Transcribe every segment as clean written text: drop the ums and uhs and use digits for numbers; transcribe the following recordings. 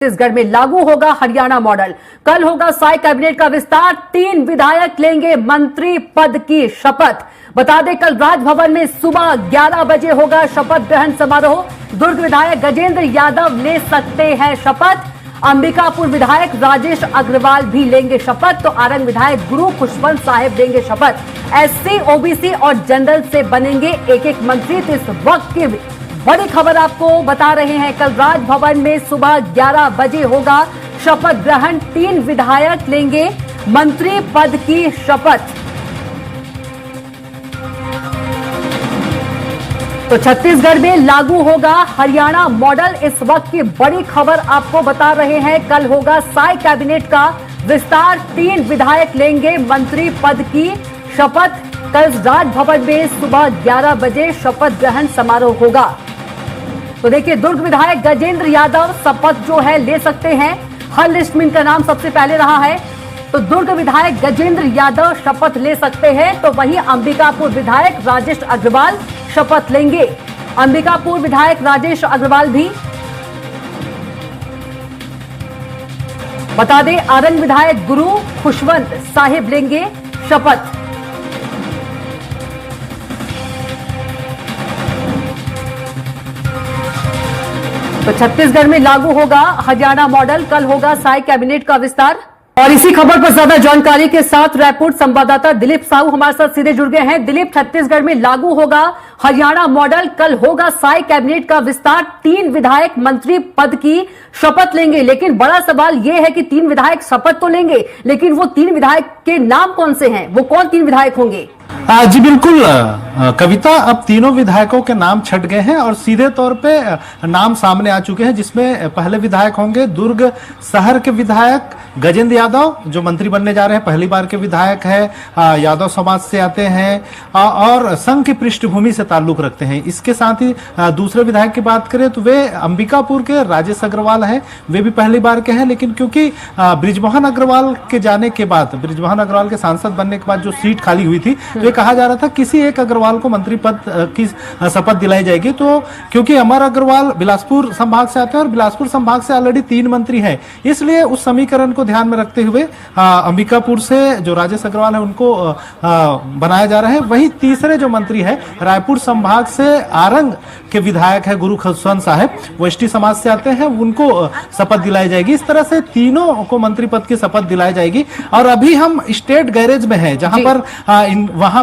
छत्तीसगढ़ में लागू होगा हरियाणा मॉडल। कल होगा साई कैबिनेट का विस्तार। 3 विधायक लेंगे मंत्री पद की शपथ। बता दें, कल राजभवन में सुबह 11 बजे होगा शपथ ग्रहण समारोह। दुर्ग विधायक गजेंद्र यादव ले सकते हैं शपथ। अंबिकापुर विधायक राजेश अग्रवाल भी लेंगे शपथ। तो आरंग विधायक गुरु खुशवंत साहिब लेंगे शपथ। एससी, ओबीसी और जनरल से बनेंगे एक-एक मंत्री। तो इस वक्त की बड़ी खबर आपको बता रहे हैं, कल राजभवन में सुबह 11 बजे होगा शपथ ग्रहण। 3 विधायक लेंगे मंत्री पद की शपथ। तो छत्तीसगढ़ में लागू होगा हरियाणा मॉडल। इस वक्त की बड़ी खबर आपको बता रहे हैं, कल होगा साई कैबिनेट का विस्तार। 3 विधायक लेंगे मंत्री पद की शपथ। कल राजभवन में सुबह 11 बजे शपथ ग्रहण समारोह होगा। तो देखिए, दुर्ग विधायक गजेंद्र यादव शपथ जो है ले सकते हैं। हर लिस्ट में इनका नाम सबसे पहले रहा है। तो दुर्ग विधायक गजेंद्र यादव शपथ ले सकते हैं। तो वहीं अंबिकापुर विधायक राजेश अग्रवाल शपथ लेंगे। अंबिकापुर विधायक राजेश अग्रवाल भी। बता दें, आरंग विधायक गुरु खुशवंत साहिब लेंगे शपथ। तो छत्तीसगढ़ में लागू होगा हरियाणा मॉडल। कल होगा साई कैबिनेट का विस्तार। और इसी खबर पर ज्यादा जानकारी के साथ रायपुर संवाददाता दिलीप साहू हमारे साथ सीधे जुड़ गए हैं। दिलीप, छत्तीसगढ़ में लागू होगा हरियाणा मॉडल। कल होगा साई कैबिनेट का विस्तार। 3 विधायक मंत्री पद की शपथ लेंगे। लेकिन बड़ा सवाल यह है कि 3 विधायक शपथ तो लेंगे, लेकिन वो 3 विधायक के नाम कौन से हैं? वो कौन 3 विधायक होंगे? जी बिल्कुल कविता, अब तीनों विधायकों के नाम छट गए हैं और सीधे तौर पे नाम सामने आ चुके हैं, जिसमें पहले विधायक होंगे दुर्ग शहर के विधायक गजेंद्र यादव, जो मंत्री बनने जा रहे हैं, पहली बार के विधायक है, यादव समाज से आते हैं और संघ की पृष्ठभूमि से ताल्लुक रखते हैं। इसके साथ ही दूसरे विधायक की बात करें तो वे अंबिकापुर के राजेश अग्रवाल हैं। वे भी पहली बार के हैं, लेकिन क्योंकि बृजमोहन अग्रवाल के जाने के बाद, बृजमोहन अग्रवाल के सांसद बनने के बाद जो सीट खाली हुई थी, तो ये कहा जा रहा था किसी एक अग्रवाल को मंत्री पद की शपथ दिलाई जाएगी। तो क्योंकि अमर अग्रवाल बिलासपुर संभाग से आते हैं और बिलासपुर संभाग से ऑलरेडी 3 मंत्री हैं, इसलिए उस समीकरण को ध्यान में रखते हुए अंबिकापुर से जो राजेश अग्रवाल है उनको बनाया जा रहा है। वही तीसरे जो मंत्री है रायपुर संभाग से आरंग के विधायक है गुरु खुशवंत साहिब, वो एसटी समाज से आते हैं, उनको शपथ दिलाई जाएगी। इस तरह से तीनों को मंत्री पद की शपथ दिलाई जाएगी। और अभी हम स्टेट गैरेज में है, जहां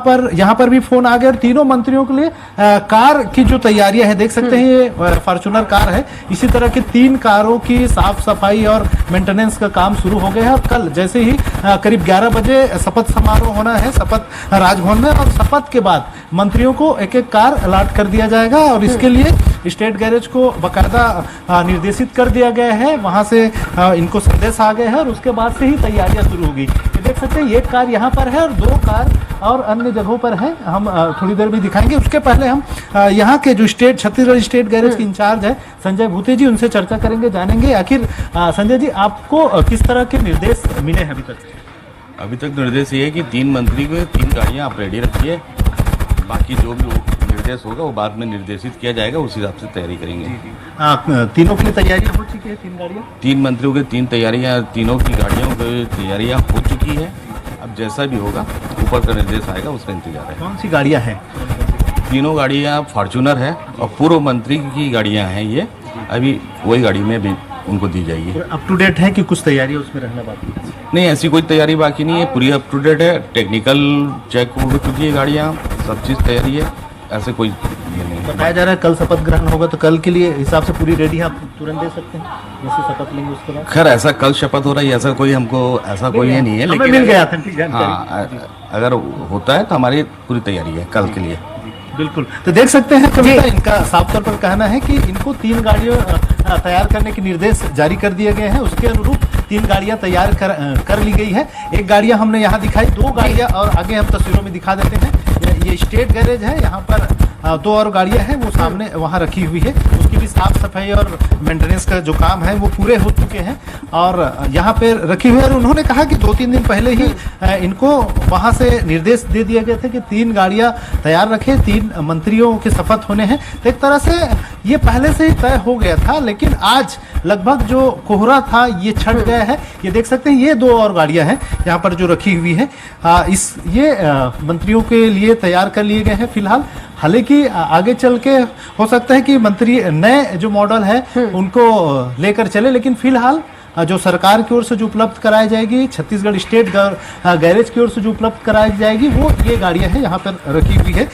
पर यहाँ पर भी फोन आ गए। तीनों मंत्रियों के लिए कार की जो तैयारियां है, देख सकते हैं ये फॉर्च्यूनर कार है। इसी तरह की 3 कारों की साफ सफाई और मेंटेनेंस का काम शुरू हो गया है। और कल जैसे ही करीब 11 बजे शपथ समारोह होना है शपथ राजभवन में, और शपथ के बाद मंत्रियों को एक-एक कार अलॉट कर दिया जाएगा। और इसके लिए स्टेट गैरेज को बाकायदा निर्देशित कर दिया गया है, वहां से इनको संदेश आ गए हैं और उसके बाद से ही तैयारियां शुरू होगी। देख सकते हैं एक कार यहाँ पर है और 2 कार और अन्य जगहों पर है, हम थोड़ी देर में दिखाएंगे। उसके पहले हम यहाँ के जो छत्तीसगढ़ स्टेट गैरेज के इंचार्ज है संजय भूते जी, उनसे चर्चा करेंगे, जानेंगे आखिर संजय जी आपको किस तरह के निर्देश मिले हैं अभी तक निर्देश ये है कि 3 मंत्री को 3 गाड़ियाँ आप रेडी रखिए। बाकी जो भी निर्देश होगा वो बाद में निर्देशित किया जाएगा, उस हिसाब से तैयारी करेंगे। तीनों के लिए तैयारियां हो चुकी है? 3 गाड़ियाँ, 3 मंत्रियों की 3 तैयारियां, तीनों की गाड़ियों की तैयारियां हो चुकी है। अब जैसा भी होगा ऊपर का निर्देश आएगा, उसका इंतजार है। कौन सी गाड़ियां हैं? तीनों गाड़ियां फॉर्च्यूनर है और पूर्व मंत्री की गाड़ियां हैं। ये अभी वही गाड़ी में भी उनको दी जाएगी। अप टू डेट है कि कुछ तैयारी उसमें रहना बाकी है? नहीं, ऐसी कोई तैयारी बाकी नहीं है, पूरी अप टू डेट है। टेक्निकल चेक हो चुकी है गाड़ियाँ, सब चीज़ तैयारी है, ऐसे कोई नहीं। बताया जा रहा है कल शपथ ग्रहण होगा, तो कल के लिए हिसाब से पूरी रेडी है, आप तुरंत दे सकते हैं जैसे शपथ लेंगे उसके बाद? खैर ऐसा कल शपथ हो रहा है, ऐसा कोई हमको ऐसा कोई है नहीं है, लेकिन मिल गया था। हाँ, अगर होता है तो हमारी पूरी तैयारी है कल के लिए। बिल्कुल, तो देख सकते हैं कविता, इनका साफ तौर पर कहना है कि इनको 3 गाड़ियों तैयार करने के निर्देश जारी कर दिए गए हैं। उसके अनुरूप 3 गाड़ियां तैयार कर ली गई है। एक गाड़ियां हमने यहाँ दिखाई, 2 गाड़ियां और आगे हम तस्वीरों में दिखा देते हैं। ये स्टेट गैरेज है, यहाँ पर 2 और गाड़ियां हैं, वो सामने वहाँ रखी हुई है, उसकी सभी साफ सफाई और मेंटेनेंस का जो काम है वो पूरे हो चुके हैं और यहाँ पे रखी हुई है। और उन्होंने कहा कि 2-3 दिन पहले ही इनको वहां से निर्देश दे दिए गए थे कि 3 गाड़ियां तैयार रखें, 3 मंत्रियों के शपथ होने हैं। तो एक तरह से ये पहले से ही तय हो गया था, लेकिन आज लगभग जो कोहरा था ये छट गया है। ये देख सकते हैं, ये 2 और गाड़ियां हैं यहाँ पर जो रखी हुई है। ये मंत्रियों के लिए तैयार कर लिए गए हैं फिलहाल। हालांकि आगे चल के हो सकता है कि मंत्री नए जो मॉडल है उनको लेकर चले, लेकिन फिलहाल जो सरकार की ओर से जो उपलब्ध कराई जाएगी, छत्तीसगढ़ स्टेट गैरेज की ओर से जो उपलब्ध कराई जाएगी, वो ये गाड़ियां हैं यहाँ पर रखी हुई है।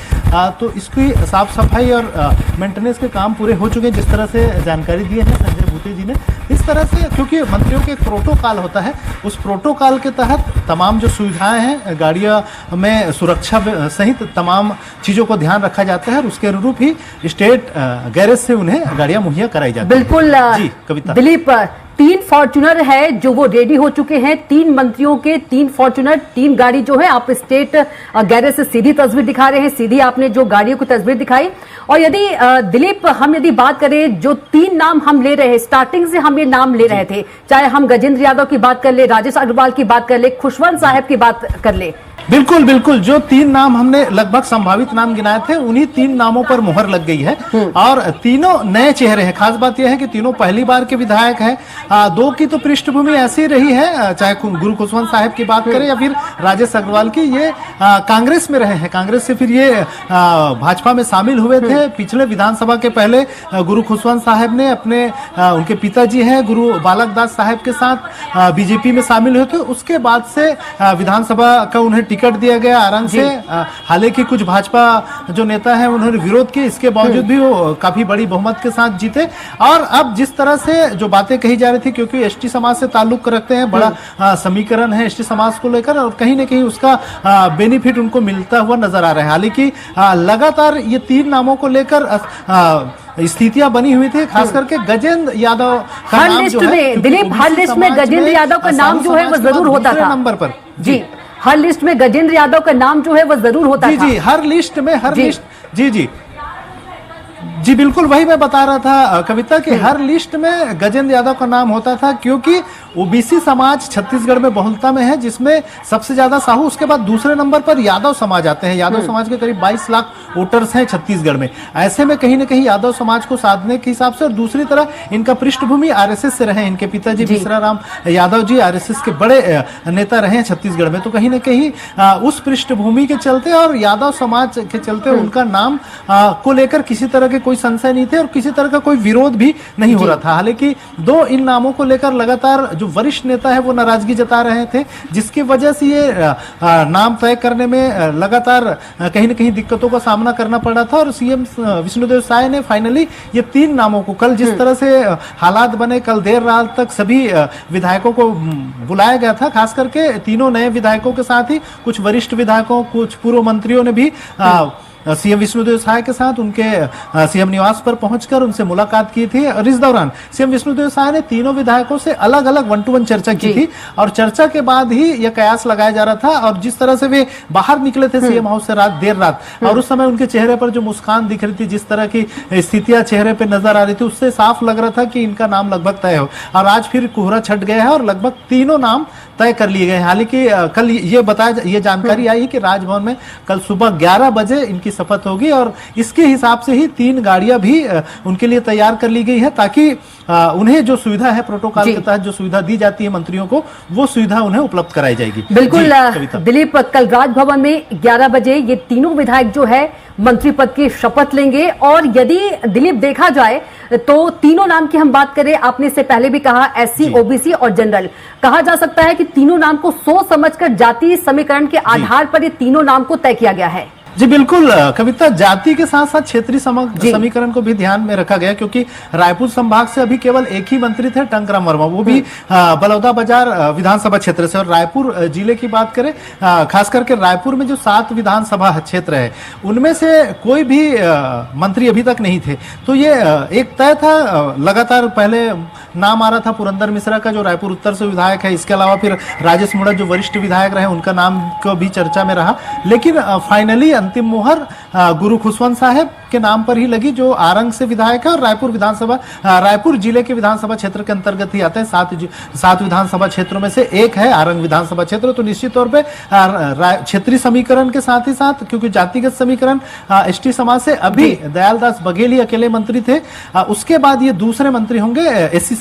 तो इसकी साफ सफाई और मेंटेनेंस के काम पूरे हो चुके हैं, जिस तरह से जानकारी दी है संजय भूते जी ने। इस तरह से क्योंकि मंत्रियों के एक प्रोटोकॉल होता है, उस प्रोटोकॉल के तहत तमाम जो सुविधाएं हैं गाड़ियां में सुरक्षा सहित तमाम चीजों को ध्यान रखा जाता है और उसके अनुरूप ही स्टेट गैरेज से उन्हें गाड़ियां मुहैया कराई जाती है। बिल्कुल जी कविता। दिलीप, 3 फॉर्च्यूनर है जो वो रेडी हो चुके हैं। 3 मंत्रियों के 3 फॉर्च्यूनर, 3 गाड़ी जो है, आप स्टेट गैरेज से सीधी तस्वीर दिखा रहे हैं, सीधी आपने जो गाड़ियों की तस्वीर दिखाई। और यदि दिलीप हम यदि बात करें, जो 3 नाम हम ले रहे हैं, स्टार्टिंग से हम ये नाम ले रहे थे, चाहे हम गजेंद्र यादव की बात कर ले, राजेश अग्रवाल की बात कर ले, खुशवंत साहब की बात कर ले, बिल्कुल बिल्कुल, जो 3 नाम हमने लगभग संभावित नाम गिनाए थे, उन्हीं 3 नामों पर मुहर लग गई है और तीनों नए चेहरे हैं। खास बात यह है कि तीनों पहली बार के विधायक हैं। 2 की तो पृष्ठभूमि ऐसी रही है, चाहे गुरु खुशवंत साहब की बात करें या फिर राजेश अग्रवाल की, ये कांग्रेस में रहे हैं। कांग्रेस से फिर ये भाजपा में शामिल हुए थे। पिछले विधानसभा के पहले गुरु खुशवंत साहब ने अपने उनके पिताजी हैं गुरु बालक दास साहब के साथ बीजेपी में शामिल हुए थे। उसके बाद से विधानसभा का उन्हें टिकट दिया गया आरंग से। हालांकि कुछ भाजपा जो नेता हैं उन्होंने विरोध किया, इसके बावजूद भी वो काफी बड़ी बहुमत के साथ जीते। और अब जिस तरह से जो बातें कही जा रही थी, क्योंकि एसटी समाज से ताल्लुक रखते हैं, बड़ा समीकरण है एसटी समाज को लेकर और कहीं ना कहीं उसका बेनिफिट उनको मिलता हुआ नजर आ रहा है। हालांकि लगातार ये 3 नामों को लेकर स्थितियां बनी हुई थी, खास करके गजेंद्र यादव हर लिस्ट में, दिलीप हर लिस्ट में गजेंद्र यादव का नाम जो है वो जरूर होता था नंबर पर। जी, हर लिस्ट में गजेंद्र यादव का नाम जो है वो जरूर होता था। जी, हर लिस्ट में, हर लिस्ट, जी बिल्कुल, वही मैं बता रहा था कविता कि हर लिस्ट में गजेंद्र यादव का नाम होता था, क्योंकि ओबीसी समाज छत्तीसगढ़ में बहुलता में है, जिसमें सबसे ज्यादा साहू, उसके बाद दूसरे नंबर पर यादव समाज आते हैं। यादव समाज के करीब 22 लाख वोटर्स हैं छत्तीसगढ़ में। ऐसे में कहीं ना कहीं यादव समाज को साधने के हिसाब से, और दूसरी तरफ इनका पृष्ठभूमि आरएसएस से रहे। इनके पिताजी मिश्रा राम यादव जी आरएसएस के बड़े नेता रहे हैं छत्तीसगढ़ में। तो कहीं ना कहीं उस पृष्ठभूमि के चलते और यादव समाज के चलते उनका नाम को लेकर किसी तरह के कोई संशय नहीं थे और किसी तरह का कोई विरोध भी नहीं हो रहा था। हालांकि 2 इन नामों को लेकर लगातार जो वरिष्ठ नेता है वो नाराजगी जता रहे थे, जिसकी वजह से ये नाम तय करने में लगातार कहीं ना कहीं दिक्कतों का सामना करना पड़ रहा था। और सीएम विष्णुदेव साय ने फाइनली ये 3 नामों को, कल जिस तरह से हालात बने, कल देर रात तक सभी विधायकों को बुलाया गया था, खास करके तीनों नए विधायकों के साथ ही कुछ वरिष्ठ विधायकों, कुछ पूर्व मंत्रियों ने भी सीएम विष्णुदेव साय के साथ उनके सीएम निवास पर पहुंचकर उनसे मुलाकात की थी। और इस दौरान सीएम विष्णुदेव साय ने तीनों विधायकों से अलग अलग 1-to-1 चर्चा की थी और चर्चा के बाद ही यह कयास लगाया जा रहा था। और जिस तरह से वे बाहर निकले थे सीएम हाउस से देर रात, और उस समय उनके चेहरे पर जो मुस्कान दिख रही थी, जिस तरह की स्थितियां चेहरे पर नजर आ रही थी, उससे साफ लग रहा था कि इनका नाम लगभग तय हो। और आज फिर कोहरा छट गया है और लगभग तीनों नाम तय कर लिए गए हैं। हालांकि कल ये जानकारी आई है कि राजभवन में कल सुबह 11 बजे इनकी शपथ होगी और इसके हिसाब से ही 3 गाड़ियां भी उनके लिए तैयार कर ली गई है, ताकि उन्हें जो सुविधा है प्रोटोकॉल के तहत जो सुविधा दी जाती है मंत्रियों को, वो सुविधा उन्हें उपलब्ध कराई जाएगी। बिल्कुल दिलीप, कल राजभवन में 11 बजे ये तीनों विधायक जो है मंत्री पद की शपथ लेंगे। और यदि दिलीप देखा जाए तो तीनों नाम की हम बात करें, आपने इससे पहले भी कहा एससी, ओबीसी और जनरल, कहा जा सकता है कि तीनों नाम को सोच समझकर जातीय समीकरण के आधार पर ये तीनों नाम को तय किया गया है। जी बिल्कुल कविता, जाति के साथ साथ क्षेत्रीय समीकरण को भी ध्यान में रखा गया, क्योंकि रायपुर संभाग से अभी केवल एक ही मंत्री थे, टंकराम वर्मा, वो भी बलौदाबाजार विधानसभा क्षेत्र से। और रायपुर जिले की बात करें, खास करके रायपुर में जो 7 विधानसभा क्षेत्र है, उनमें से कोई भी मंत्री अभी तक नहीं थे। तो ये एक तय था, लगातार पहले नाम आ रहा था पुरंदर मिश्रा का, जो रायपुर उत्तर से विधायक है। इसके अलावा फिर राजेश मुड़त जो वरिष्ठ विधायक रहे, उनका नाम को भी चर्चा में रहा। लेकिन फाइनली अंतिम मुहर गुरु खुशवंत साहब के नाम पर ही लगी, जो आरंग से विधायक है और रायपुर जिले के विधानसभा क्षेत्र के अंतर्गत ही आता है। 7 विधानसभा क्षेत्रों में से एक है आरंग विधानसभा क्षेत्र। तो निश्चित तौर पे क्षेत्रीय समीकरण के साथ ही साथ, क्योंकि जातिगत समीकरण एसटी समाज से अभी दयालदास बघेल ही अकेले मंत्री थे, उसके बाद ये दूसरे मंत्री होंगे एससी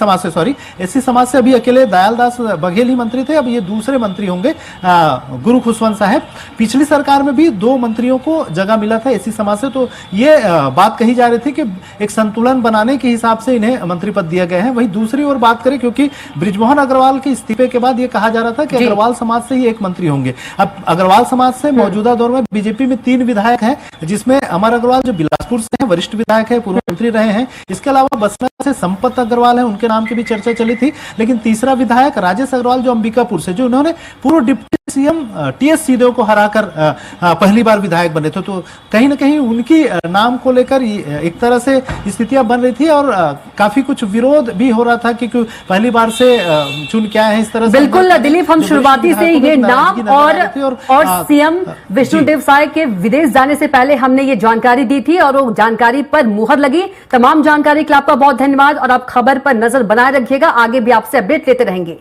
समाज से अभी अकेले दयालदास बघेल ही मंत्री थे, अब ये दूसरे मंत्री होंगे गुरु खुशवंत साहब। पिछली सरकार में भी 2 मंत्रियों को जगह मिला था एससी समाज से। तो ये बात कही जा रही थी कि एक संतुलन बनाने के हिसाब से इन्हें मंत्री पद दिया गया है। वहीं दूसरी ओर बात करें, क्योंकि बृजमोहन अग्रवाल के इस्तीफे के बाद ये कहा जा रहा था कि अग्रवाल समाज से ही एक मंत्री होंगे। अब अग्रवाल समाज से मौजूदा दौर में बीजेपी में 3 विधायक हैं, जिसमें अमर अग्रवाल जो बिलासपुर से हैं, वरिष्ठ विधायक है, पूर्व मंत्री रहे हैं। इसके अलावा बसना से संपत अग्रवाल है, उनके नाम की भी चर्चा चली थी। लेकिन तीसरा विधायक राजेश अग्रवाल जो अंबिकापुर से, जो उन्होंने पूर्व डिप्टी सीएम टीएस सिंहदेव को हराकर पहली बार विधायक बने थे, तो कहीं ना कहीं उनकी नाम को लेकर एक तरह से स्थितियां बन रही थी और काफी कुछ विरोध भी हो रहा था कि पहली बार से चुन क्या है इस तरह से। बिल्कुल दिलीप, हम शुरुआती से ये नाम और सीएम विष्णुदेव साय के विदेश जाने से पहले हमने ये जानकारी दी थी और वो जानकारी पर मुहर लगी। तमाम जानकारी के लिए आपका बहुत धन्यवाद और आप खबर पर नजर बनाए रखिएगा, आगे भी आपसे अपडेट लेते रहेंगे।